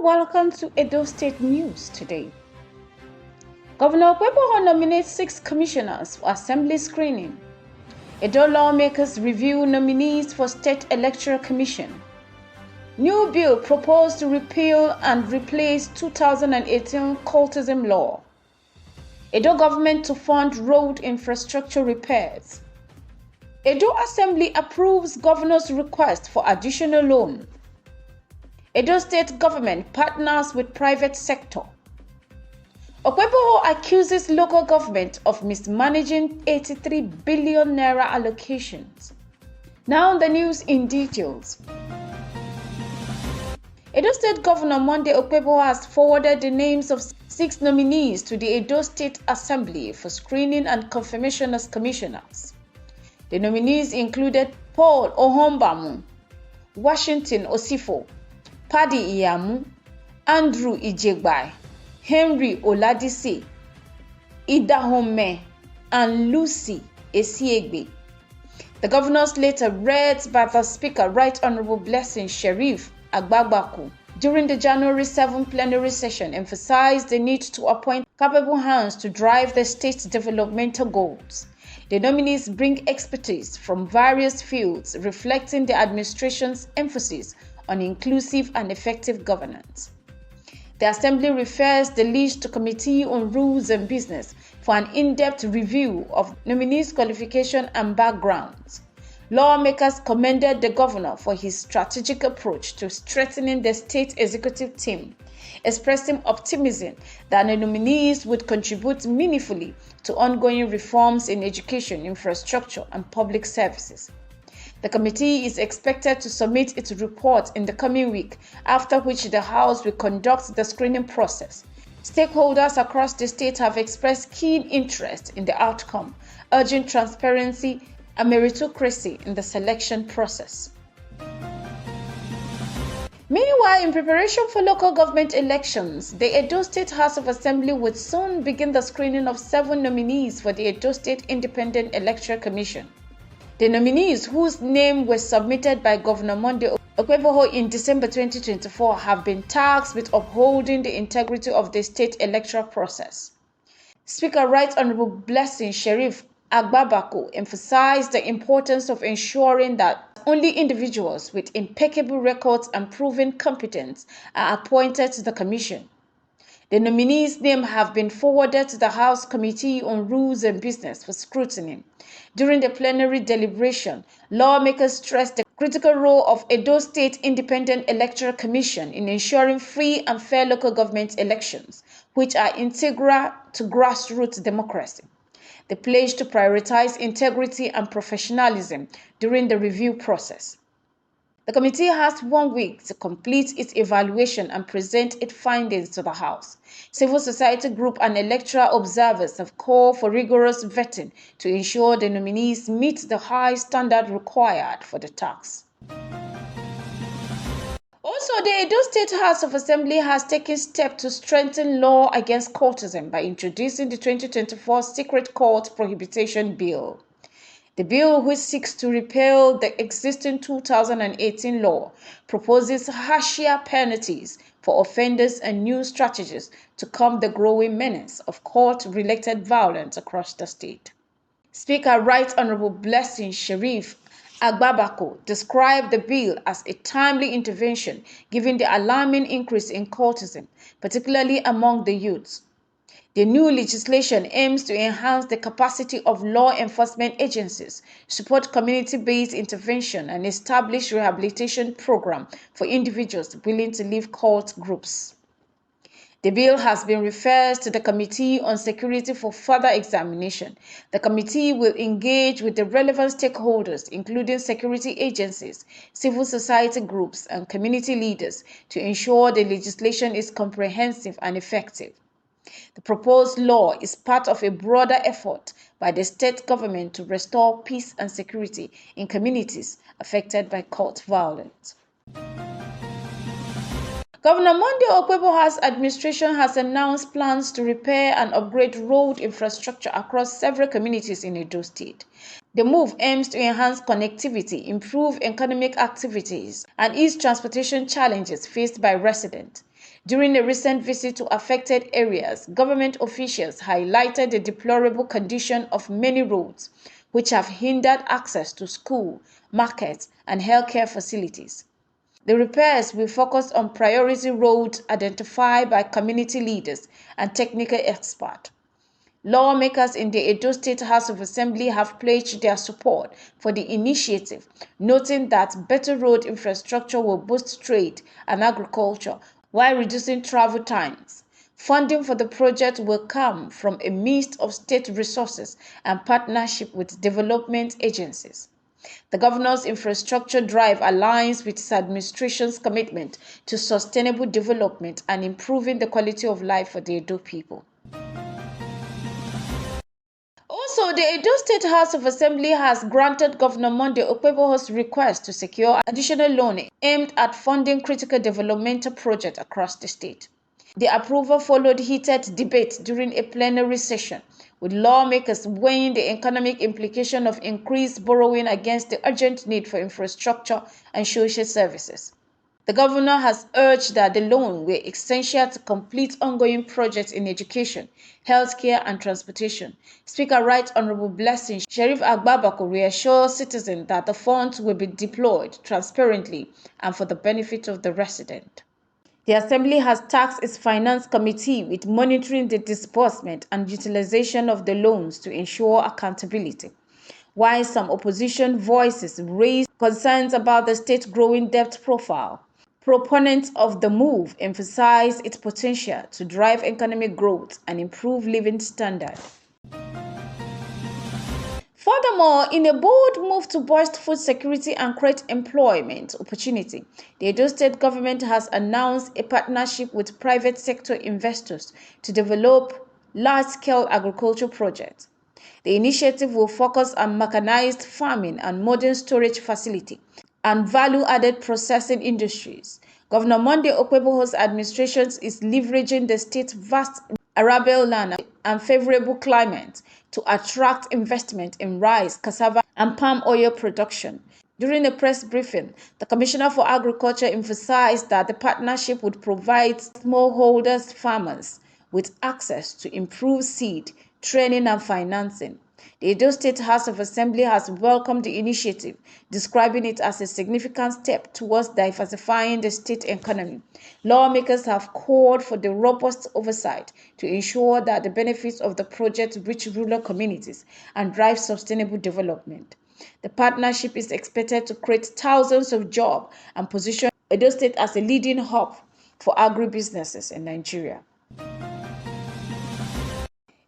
welcome to Edo State News today. Governor Okpebholo nominates 6 commissioners for assembly screening. Edo lawmakers review nominees for State Electoral Commission. New bill proposed to repeal and replace 2018 cultism law. Edo government to fund road infrastructure repairs. Edo Assembly approves governor's request for additional loan. Edo State government partners with private sector. Okpebholo accuses local government of mismanaging 83 billion naira allocations. Now the news in details. Edo State Governor Monday Okpebholo has forwarded the names of 6 nominees to the Edo State Assembly for screening and confirmation as commissioners. The nominees included Paul Ohombamu, Washington Osifo, Paddy Iyamu, Andrew Ijegbai, Henry Oladisi, Idahome, and Lucy Esiegbe. The governor's letter read by the Speaker, Right Honorable Blessing Sheriff Agbabaku, during the January 7 plenary session emphasized the need to appoint capable hands to drive the state's developmental goals. The nominees bring expertise from various fields, reflecting the administration's emphasis on inclusive and effective governance. The Assembly refers the list to Committee on Rules and Business for an in-depth review of nominees' qualification and backgrounds. Lawmakers commended the governor for his strategic approach to strengthening the state executive team, expressing optimism that the nominees would contribute meaningfully to ongoing reforms in education, infrastructure, and public services. The committee is expected to submit its report in the coming week, after which the House will conduct the screening process. Stakeholders across the state have expressed keen interest in the outcome, urging transparency and meritocracy in the selection process. Meanwhile, in preparation for local government elections, the Edo State House of Assembly would soon begin the screening of 7 nominees for the Edo State Independent Electoral Commission. The nominees, whose names were submitted by Governor Monday Okpebholo in December 2024, have been tasked with upholding the integrity of the state electoral process. Speaker Right Honorable Blessing Sheriff Agbabaku emphasized the importance of ensuring that only individuals with impeccable records and proven competence are appointed to the commission. The nominees' names have been forwarded to the House Committee on Rules and Business for scrutiny. During the plenary deliberation, lawmakers stressed the critical role of Edo State Independent Electoral Commission in ensuring free and fair local government elections, which are integral to grassroots democracy. They pledged to prioritize integrity and professionalism during the review process. The committee has 1 week to complete its evaluation and present its findings to the House. Civil society group and electoral observers have called for rigorous vetting to ensure the nominees meet the high standard required for the task. Also, the Edo State House of Assembly has taken steps to strengthen law against cultism by introducing the 2024 Secret Court Prohibition Bill. The bill, which seeks to repeal the existing 2018 law, proposes harsher penalties for offenders and new strategies to combat the growing menace of court-related violence across the state. Speaker Right Honorable Blessing Sheriff Agbabaku described the bill as a timely intervention given the alarming increase in cultism, particularly among the youths. The new legislation aims to enhance the capacity of law enforcement agencies, support community-based intervention, and establish rehabilitation programs for individuals willing to leave cult groups. The bill has been referred to the Committee on Security for further examination. The committee will engage with the relevant stakeholders, including security agencies, civil society groups, and community leaders, to ensure the legislation is comprehensive and effective. The proposed law is part of a broader effort by the state government to restore peace and security in communities affected by cult violence. Governor Monday Okpebholo's administration has announced plans to repair and upgrade road infrastructure across several communities in Edo State. The move aims to enhance connectivity, improve economic activities, and ease transportation challenges faced by residents. During a recent visit to affected areas, government officials highlighted the deplorable condition of many roads, which have hindered access to school, markets, and healthcare facilities. The repairs will focus on priority roads identified by community leaders and technical experts. Lawmakers in the Edo State House of Assembly have pledged their support for the initiative, noting that better road infrastructure will boost trade and agriculture while reducing travel times. Funding for the project will come from a mix of state resources and partnership with development agencies. The governor's infrastructure drive aligns with his administration's commitment to sustainable development and improving the quality of life for the Edo people. Also, the Edo State House of Assembly has granted Governor Monday Okpebholo's request to secure additional loan aimed at funding critical developmental projects across the state. The approval followed heated debate during a plenary session, with lawmakers weighing the economic implication of increased borrowing against the urgent need for infrastructure and social services. The governor has urged that the loan were essential to complete ongoing projects in education, healthcare, and transportation. Speaker Right Honorable Blessing Sheriff Agbabako reassures citizens that the funds will be deployed transparently and for the benefit of the resident. The Assembly has tasked its Finance Committee with monitoring the disbursement and utilization of the loans to ensure accountability. While some opposition voices raised concerns about the state's growing debt profile, proponents of the move emphasize its potential to drive economic growth and improve living standards. Furthermore, in a bold move to boost food security and create employment opportunity, the Edo State government has announced a partnership with private sector investors to develop large-scale agriculture projects. The initiative will focus on mechanized farming and modern storage facility and value-added processing industries. Governor Monday Okpebholo's administration is leveraging the state's vast arable land and favorable climate to attract investment in rice, cassava, and palm oil production. During a press briefing, the Commissioner for Agriculture emphasized that the partnership would provide smallholders farmers with access to improved seed, training, and financing. The Edo State House of Assembly has welcomed the initiative, describing it as a significant step towards diversifying the state economy. Lawmakers have called for the robust oversight to ensure that the benefits of the project reach rural communities and drive sustainable development. The partnership is expected to create thousands of jobs and position Edo State as a leading hub for agribusinesses in Nigeria.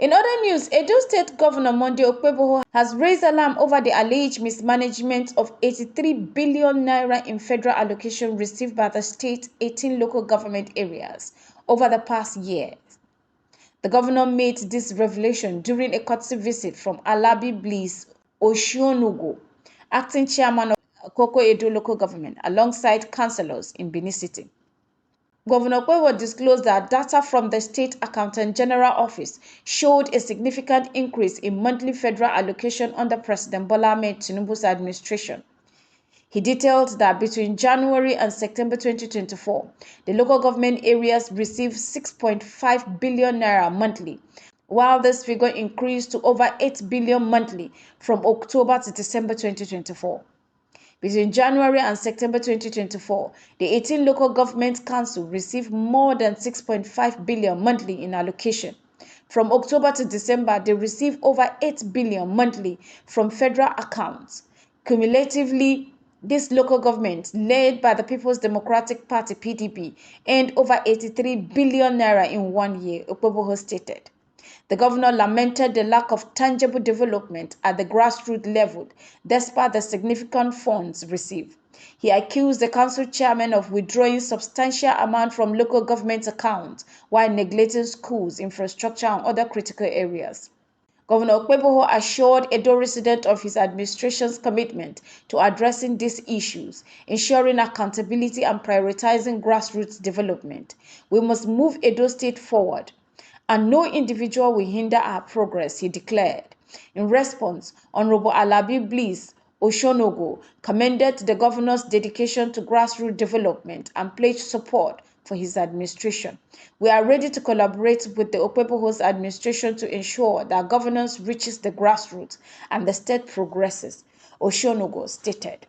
In other news, Edo State Governor Monday Okpebholo has raised alarm over the alleged mismanagement of 83 billion naira in federal allocation received by the state's 18 local government areas over the past year. The governor made this revelation during a courtesy visit from Alabi Bliss Oshionugo, acting chairman of Koko Edo local government, alongside councillors in Benin City. Governor Okpebholo disclosed that data from the State Accountant General Office showed a significant increase in monthly federal allocation under President Bola Ahmed Tinubu's administration. He detailed that between January and September 2024, the local government areas received 6.5 billion naira monthly, while this figure increased to over 8 billion monthly from October to December 2024. Between January and September 2024, the 18 local government councils received more than 6.5 billion monthly in allocation. From October to December, they received over 8 billion monthly from federal accounts. Cumulatively, this local government, led by the People's Democratic Party (PDP), earned over 83 billion naira in 1 year, Okpebholo stated. The governor lamented the lack of tangible development at the grassroots level, despite the significant funds received. He accused the council chairman of withdrawing substantial amount from local government accounts while neglecting schools, infrastructure, and other critical areas. Governor Okpebholo assured Edo residents of his administration's commitment to addressing these issues, ensuring accountability and prioritizing grassroots development. We must move Edo State forward, and no individual will hinder our progress, he declared. In response, Honorable Alabi Bliss Oshonogo commended the governor's dedication to grassroots development and pledged support for his administration. We are ready to collaborate with the Okpebholo's administration to ensure that governance reaches the grassroots and the state progresses, Oshonogo stated.